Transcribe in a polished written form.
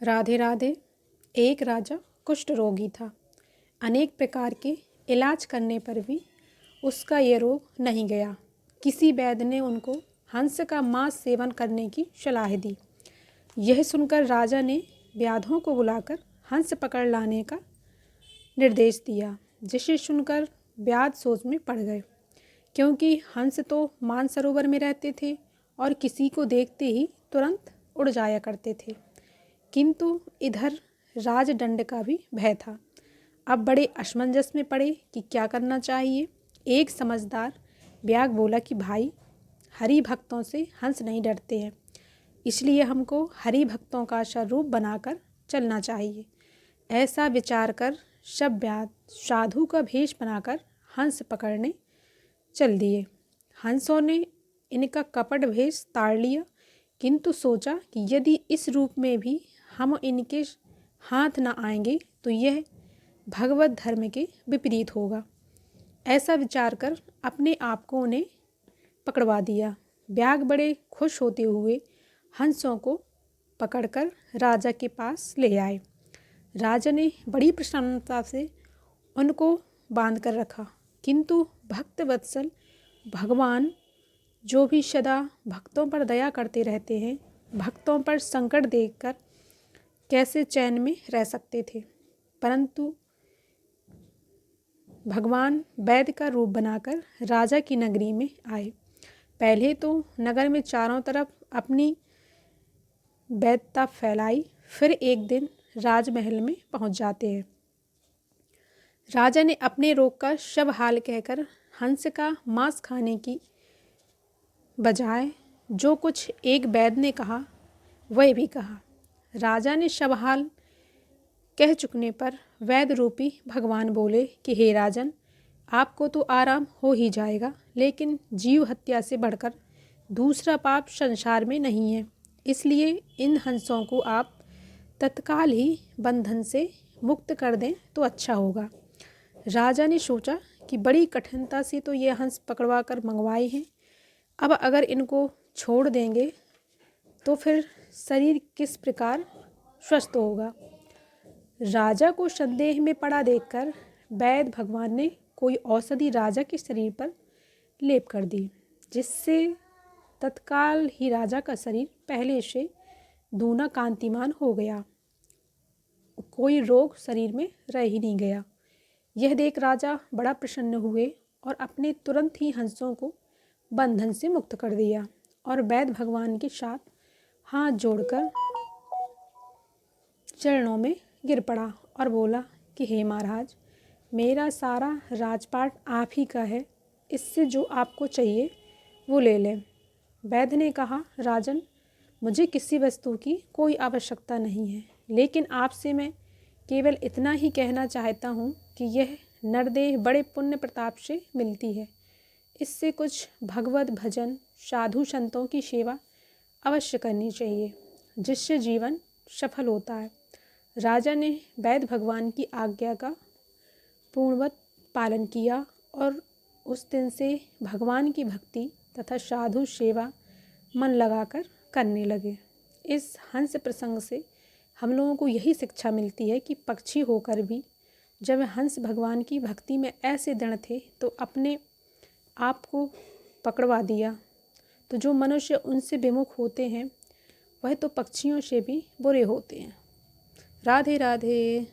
राधे राधे। एक राजा कुष्ठ रोगी था। अनेक प्रकार के इलाज करने पर भी उसका ये रोग नहीं गया। किसी वैद्य ने उनको हंस का मांस सेवन करने की सलाह दी। यह सुनकर राजा ने व्याधों को बुलाकर हंस पकड़ लाने का निर्देश दिया, जिसे सुनकर व्याध सोच में पड़ गए, क्योंकि हंस तो मानसरोवर में रहते थे और किसी को देखते ही तुरंत उड़ जाया करते थे। किंतु इधर राजदंड का भी भय था। अब बड़े असमंजस में पड़े कि क्या करना चाहिए। एक समझदार व्याग बोला कि भाई, हरि भक्तों से हंस नहीं डरते हैं, इसलिए हमको हरि भक्तों का स्वरूप बनाकर चलना चाहिए। ऐसा विचार कर सब व्याध साधु का भेष बनाकर हंस पकड़ने चल दिए। हंसों ने इनका कपट भेष ताड़ लिया, किंतु सोचा कि यदि इस रूप में भी हम इनके हाथ न आएंगे तो यह भगवत धर्म के विपरीत होगा। ऐसा विचार कर अपने आप को उन्हें पकड़वा दिया। व्याग बड़े खुश होते हुए हंसों को पकड़कर राजा के पास ले आए। राजा ने बड़ी प्रसन्नता से उनको बांध कर रखा, किंतु भक्त वत्सल भगवान जो भी सदा भक्तों पर दया करते रहते हैं, भक्तों पर संकट देखकर कैसे चैन में रह सकते थे। परंतु भगवान वैद्य का रूप बनाकर राजा की नगरी में आए। पहले तो नगर में चारों तरफ अपनी वैद्यता फैलाई, फिर एक दिन राजमहल में पहुंच जाते हैं। राजा ने अपने रोग का सब हाल कहकर हंस का मांस खाने की बजाय जो कुछ एक वैद्य ने कहा वह भी कहा। राजा ने सब हाल कह चुकने पर वैद्य रूपी भगवान बोले कि हे राजन, आपको तो आराम हो ही जाएगा, लेकिन जीव हत्या से बढ़कर दूसरा पाप संसार में नहीं है, इसलिए इन हंसों को आप तत्काल ही बंधन से मुक्त कर दें तो अच्छा होगा। राजा ने सोचा कि बड़ी कठिनता से तो ये हंस पकड़वा कर मंगवाए हैं, अब अगर इनको छोड़ देंगे तो फिर शरीर किस प्रकार स्वस्थ होगा। राजा को संदेह में पड़ा देखकर वैद्य भगवान ने कोई औषधि राजा के शरीर पर लेप कर दी, जिससे तत्काल ही राजा का शरीर पहले से दूना कांतिमान हो गया। कोई रोग शरीर में रह ही नहीं गया। यह देख राजा बड़ा प्रसन्न हुए और अपने तुरंत ही हंसों को बंधन से मुक्त कर दिया और वैद्य भगवान के साथ हाथ जोड़कर चरणों में गिर पड़ा और बोला कि हे महाराज, मेरा सारा राजपाट आप ही का है, इससे जो आपको चाहिए वो ले लें। वैद्य ने कहा, राजन, मुझे किसी वस्तु की कोई आवश्यकता नहीं है, लेकिन आपसे मैं केवल इतना ही कहना चाहता हूँ कि यह नरदेह बड़े पुण्य प्रताप से मिलती है। इससे कुछ भगवत भजन, साधु संतों की सेवा अवश्य करनी चाहिए, जिससे जीवन सफल होता है। राजा ने वैद्य भगवान की आज्ञा का पूर्णवत पालन किया और उस दिन से भगवान की भक्ति तथा साधु सेवा मन लगाकर करने लगे। इस हंस प्रसंग से हम लोगों को यही शिक्षा मिलती है कि पक्षी होकर भी जब हंस भगवान की भक्ति में ऐसे दृढ़ थे तो अपने आप को पकड़वा दिया। तो जो मनुष्य उनसे विमुख होते हैं वह तो पक्षियों से भी बुरे होते हैं। राधे राधे।